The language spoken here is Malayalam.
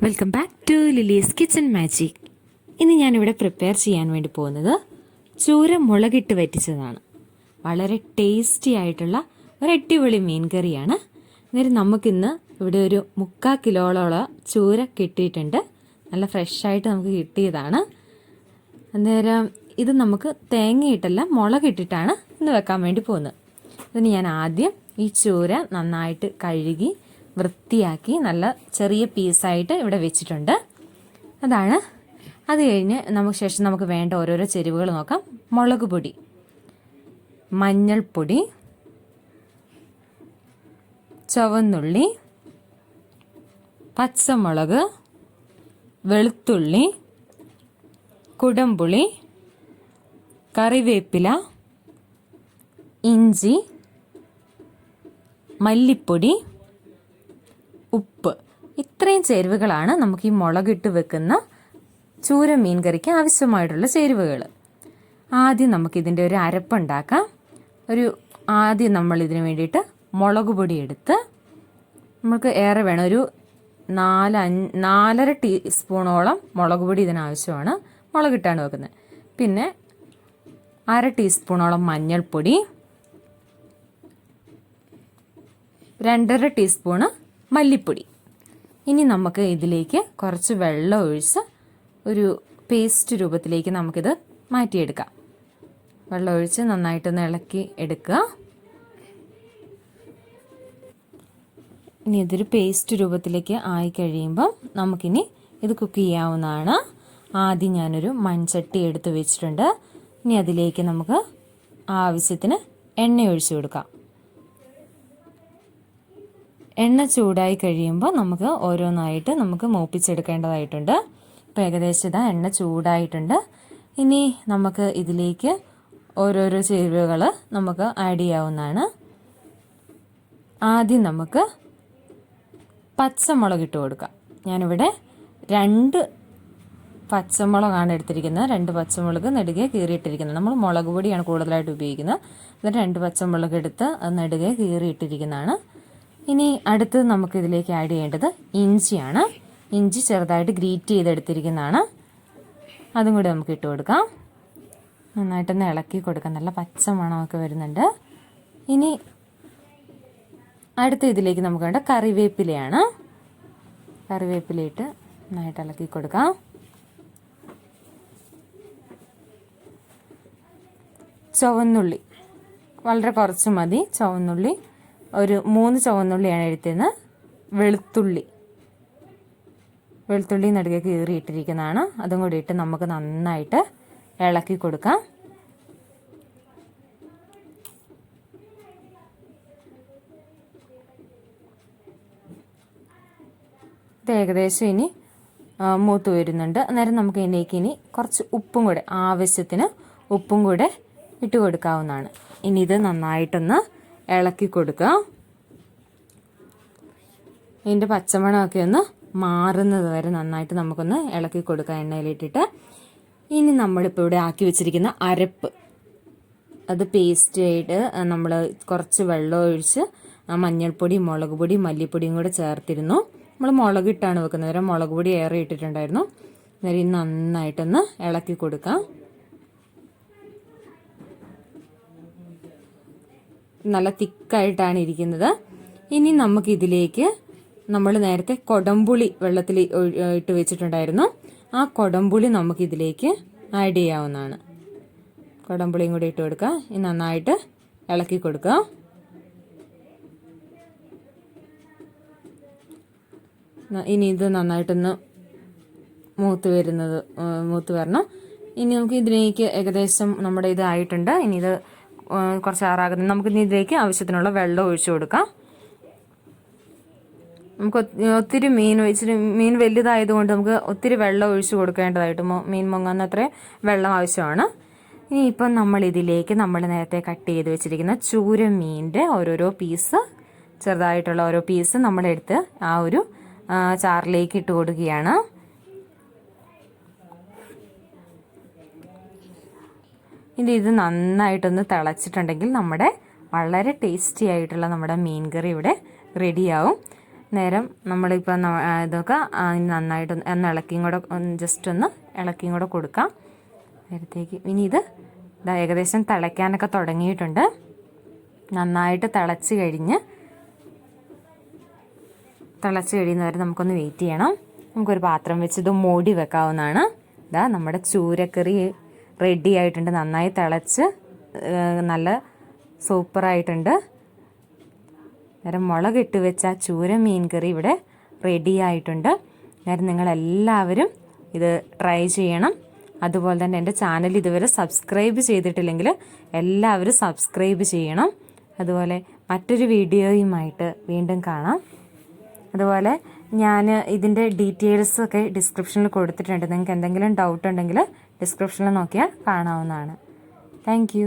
Welcome back to Lily's kitchen magic. ഇന്ന് ഞാനിവിടെ പ്രിപ്പയർ ചെയ്യാൻ വേണ്ടി പോകുന്നത് ചൂര മുളകിട്ട് വറ്റിച്ചതാണ്. വളരെ ടേസ്റ്റി ആയിട്ടുള്ള ഒരു അടിപൊളി മീൻ കറിയാണ്. അന്നേരം നമുക്കിന്ന് ഇവിടെ ഒരു 3/4 കിലോളം ചൂര കിട്ടിയിട്ടുണ്ട്. നല്ല ഫ്രഷായിട്ട് നമുക്ക് കിട്ടിയതാണ്. അന്നേരം ഇത് നമുക്ക് തേങ്ങയിട്ടല്ല മുളകിട്ടിട്ടാണ് ഇന്ന് വെക്കാൻ വേണ്ടി പോകുന്നത്. ഇതിന് ഞാൻ ആദ്യം ഈ ചൂര നന്നായിട്ട് കഴുകി വൃത്തിയാക്കി നല്ല ചെറിയ പീസായിട്ട് ഇവിടെ വെച്ചിട്ടുണ്ട്. അതാണ്. അത് കഴിഞ്ഞ് ശേഷം നമുക്ക് വേണ്ട ഓരോരോ ചേരുവകൾ നോക്കാം. മുളക് പൊടി, മഞ്ഞൾപ്പൊടി, ചുവന്നുള്ളി, പച്ചമുളക്, വെളുത്തുള്ളി, കുടംപുളി, കറിവേപ്പില, ഇഞ്ചി, മല്ലിപ്പൊടി, ഉപ്പ്. ഇത്രയും ചേരുവകളാണ് നമുക്ക് ഈ മുളകിട്ട് വെക്കുന്ന ചൂര മീൻ കറിക്ക് ആവശ്യമായിട്ടുള്ള ചേരുവകൾ. ആദ്യം നമുക്കിതിൻ്റെ ഒരു അരപ്പുണ്ടാക്കാം. ആദ്യം നമ്മൾ ഇതിന് വേണ്ടിയിട്ട് മുളക് പൊടി എടുത്ത് നമുക്ക് ഏറെ വേണം, ഒരു 4.5 ടീസ്പൂണോളം മുളക് പൊടി ഇതിനാവശ്യമാണ്. മുളകിട്ടാണ് വെക്കുന്നത്. പിന്നെ 1/2 ടീസ്പൂണോളം മഞ്ഞൾപ്പൊടി, 2.5 ടീസ്പൂണ് മല്ലിപ്പൊടി. ഇനി നമുക്ക് ഇതിലേക്ക് കുറച്ച് വെള്ളം ഒഴിച്ച് ഒരു പേസ്റ്റ് രൂപത്തിലേക്ക് നമുക്കിത് മാറ്റിയെടുക്കാം. വെള്ളം ഒഴിച്ച് നന്നായിട്ടൊന്ന് ഇളക്കി എടുക്കുക. ഇനി ഇതൊരു പേസ്റ്റ് രൂപത്തിലേക്ക് ആയി കഴിയുമ്പം നമുക്കിനി ഇത് കുക്ക് ചെയ്യാവുന്നതാണ്. ആദ്യം ഞാനൊരു മൺചട്ടി എടുത്ത് വെച്ചിട്ടുണ്ട്. ഇനി അതിലേക്ക് നമുക്ക് ആവശ്യത്തിന് എണ്ണ ഒഴിച്ചു കൊടുക്കാം. എണ്ണ ചൂടായി കഴിയുമ്പോൾ നമുക്ക് ഓരോന്നായിട്ട് നമുക്ക് മൂപ്പിച്ചെടുക്കേണ്ടതായിട്ടുണ്ട്. ഇപ്പോൾ ഏകദേശം എണ്ണ ചൂടായിട്ടുണ്ട്. ഇനി നമുക്ക് ഇതിലേക്ക് ഓരോരോ ചേരുവകൾ നമുക്ക് ആഡ് ചെയ്യാവുന്നതാണ്. ആദ്യം നമുക്ക് പച്ചമുളക് ഇട്ട് കൊടുക്കാം. ഞാനിവിടെ 2 പച്ചമുളകാണ് എടുത്തിരിക്കുന്നത്. 2 പച്ചമുളക് നെടുകെ കീറിയിട്ടിരിക്കുന്നത്. നമ്മൾ മുളക് പൊടിയാണ് കൂടുതലായിട്ട് ഉപയോഗിക്കുന്നത്. എന്നിട്ട് 2 പച്ചമുളക് എടുത്ത് അത് നെടുകെ കീറിയിട്ടിരിക്കുന്നതാണ്. ഇനി അടുത്ത് നമുക്ക് ഇതിലേക്ക് ആഡ് ചെയ്യേണ്ടത് ഇഞ്ചിയാണ്. ഇഞ്ചി ചെറുതായിട്ട് ഗ്രേറ്റ് ചെയ്തെടുത്തിരിക്കുന്നതാണ്. അതും കൂടി നമുക്ക് ഇട്ട് കൊടുക്കാം. നന്നായിട്ടൊന്ന് ഇളക്കി കൊടുക്കാം. നല്ല പച്ച മണമൊക്കെ വരുന്നുണ്ട്. ഇനി അടുത്ത ഇതിലേക്ക് നമുക്ക് വേണ്ട കറിവേപ്പിലയാണ്. കറിവേപ്പിലയിട്ട് നന്നായിട്ട് ഇളക്കി കൊടുക്കാം. ചുവന്നുള്ളി വളരെ കുറച്ച് മതി. ചുവന്നുള്ളി ഒരു 3 ചുവന്നുള്ളിയാണ് എടുത്തിരുന്നത്. വെളുത്തുള്ളി നടുകെ കീറിയിട്ടിരിക്കുന്നതാണ്. അതും കൂടി ഇട്ട് നമുക്ക് നന്നായിട്ട് ഇളക്കി കൊടുക്കാം. ഇത് ഏകദേശം ഇനി മൂത്ത് വരുന്നുണ്ട്. അന്നേരം നമുക്ക് ഇതിലേക്ക് ഇനി കുറച്ച് ഉപ്പും കൂടെ, ആവശ്യത്തിന് ഉപ്പും കൂടെ ഇട്ട് കൊടുക്കാവുന്നതാണ്. ഇനി ഇത് നന്നായിട്ടൊന്ന് ഇളക്കി കൊടുക്കുക. ഇതിൻ്റെ പച്ചമണമൊക്കെ ഒന്ന് മാറുന്നത് വരെ നന്നായിട്ട് നമുക്കൊന്ന് ഇളക്കി കൊടുക്കാം എണ്ണയിലിട്ടിട്ട്. ഇനി നമ്മളിപ്പോൾ ഇവിടെ ആക്കി വെച്ചിരിക്കുന്ന അരപ്പ്, അത് പേസ്റ്റ് ആയിട്ട് നമ്മൾ കുറച്ച് വെള്ളം ഒഴിച്ച് മഞ്ഞൾപ്പൊടി, മുളക് പൊടി, മല്ലിപ്പൊടിയും കൂടെ ചേർത്തിരുന്നു. നമ്മൾ മുളകിട്ടാണ് വെക്കുന്നത്. നേരം മുളക് പൊടി ഏറെ ഇട്ടിട്ടുണ്ടായിരുന്നു. നേരം നന്നായിട്ടൊന്ന് ഇളക്കി കൊടുക്കാം. നല്ല തിക്കായിട്ടാണ് ഇരിക്കുന്നത്. ഇനി നമുക്കിതിലേക്ക് നമ്മൾ നേരത്തെ കൊടംപുളി വെള്ളത്തിൽ ഇട്ട് വെച്ചിട്ടുണ്ടായിരുന്നു. ആ കൊടംപുളി നമുക്കിതിലേക്ക് ആഡ് ചെയ്യാവുന്നതാണ്. കൊടംപുളിയും കൂടി ഇട്ട് കൊടുക്കുക. ഇനി നന്നായിട്ട് ഇളക്കി കൊടുക്കുക. ഇനി ഇത് നന്നായിട്ടൊന്ന് മൂത്ത് വരണം. ഇനി നമുക്ക് ഇതിലേക്ക് ഏകദേശം നമ്മുടെ ഇതായിട്ടുണ്ട്. ഇനി ഇത് കുറച്ച് ആറാകുന്നത്. നമുക്കിനി ഇതിലേക്ക് ആവശ്യത്തിനുള്ള വെള്ളം ഒഴിച്ചു കൊടുക്കാം. നമുക്ക് ഒത്തിരി മീൻ വലുതായതുകൊണ്ട് നമുക്ക് ഒത്തിരി വെള്ളം ഒഴിച്ചു കൊടുക്കേണ്ടതായിട്ട്, മീൻ മുങ്ങുന്ന അത്രയും വെള്ളം ആവശ്യമാണ്. ഇനി ഇപ്പം നമ്മളിതിലേക്ക് നമ്മൾ നേരത്തെ കട്ട് ചെയ്ത് വെച്ചിരിക്കുന്ന ചൂര മീനിൻ്റെ ഓരോരോ പീസ്, ചെറുതായിട്ടുള്ള ഓരോ പീസ് നമ്മളെടുത്ത് ആ ഒരു ചാറിലേക്ക് ഇട്ട് കൊടുക്കുകയാണ്. ഇനി ഇത് നന്നായിട്ടൊന്ന് തിളച്ചിട്ടുണ്ടെങ്കിൽ നമ്മുടെ വളരെ ടേസ്റ്റി ആയിട്ടുള്ള നമ്മുടെ മീൻ കറി ഇവിടെ റെഡിയാവും. നേരം നമ്മളിപ്പോൾ ഇതൊക്കെ നന്നായിട്ട് ഒന്ന് ഇളക്കിയും കൂടെ ജസ്റ്റ് ഒന്ന് ഇളക്കിയും കൂടെ കൊടുക്കാം നേരത്തേക്ക്. ഇനി ഇത് ഏകദേശം തിളയ്ക്കാനൊക്കെ തുടങ്ങിയിട്ടുണ്ട്. നന്നായിട്ട് തിളച്ച് കഴിയുന്നവരെ നമുക്കൊന്ന് വെയിറ്റ് ചെയ്യണം. നമുക്കൊരു പാത്രം വെച്ച് ഇത് മൂടി വെക്കാവുന്നതാണ്. നമ്മുടെ ചൂരക്കറി റെഡി ആയിട്ടുണ്ട്. നന്നായി തിളച്ച് നല്ല സൂപ്പറായിട്ടുണ്ട്. നേരം മുളകിട്ട് വെച്ച ചൂര മീൻ കറി ഇവിടെ റെഡി ആയിട്ടുണ്ട്. നേരം നിങ്ങളെല്ലാവരും ഇത് ട്രൈ ചെയ്യണം. അതുപോലെ തന്നെ എൻ്റെ ചാനൽ ഇതുവരെ സബ്സ്ക്രൈബ് ചെയ്തിട്ടില്ലെങ്കിൽ എല്ലാവരും സബ്സ്ക്രൈബ് ചെയ്യണം. അതുപോലെ മറ്റൊരു വീഡിയോയുമായിട്ട് വീണ്ടും കാണാം. അതുപോലെ ഞാൻ ഇതിൻ്റെ ഡീറ്റെയിൽസൊക്കെ ഡിസ്ക്രിപ്ഷനിൽ കൊടുത്തിട്ടുണ്ട്. നിങ്ങൾക്ക് എന്തെങ്കിലും ഡൗട്ട് ഉണ്ടെങ്കിൽ ഡിസ്ക്രിപ്ഷനിൽ നോക്കിയാൽ കാണാവുന്നതാണ്. താങ്ക്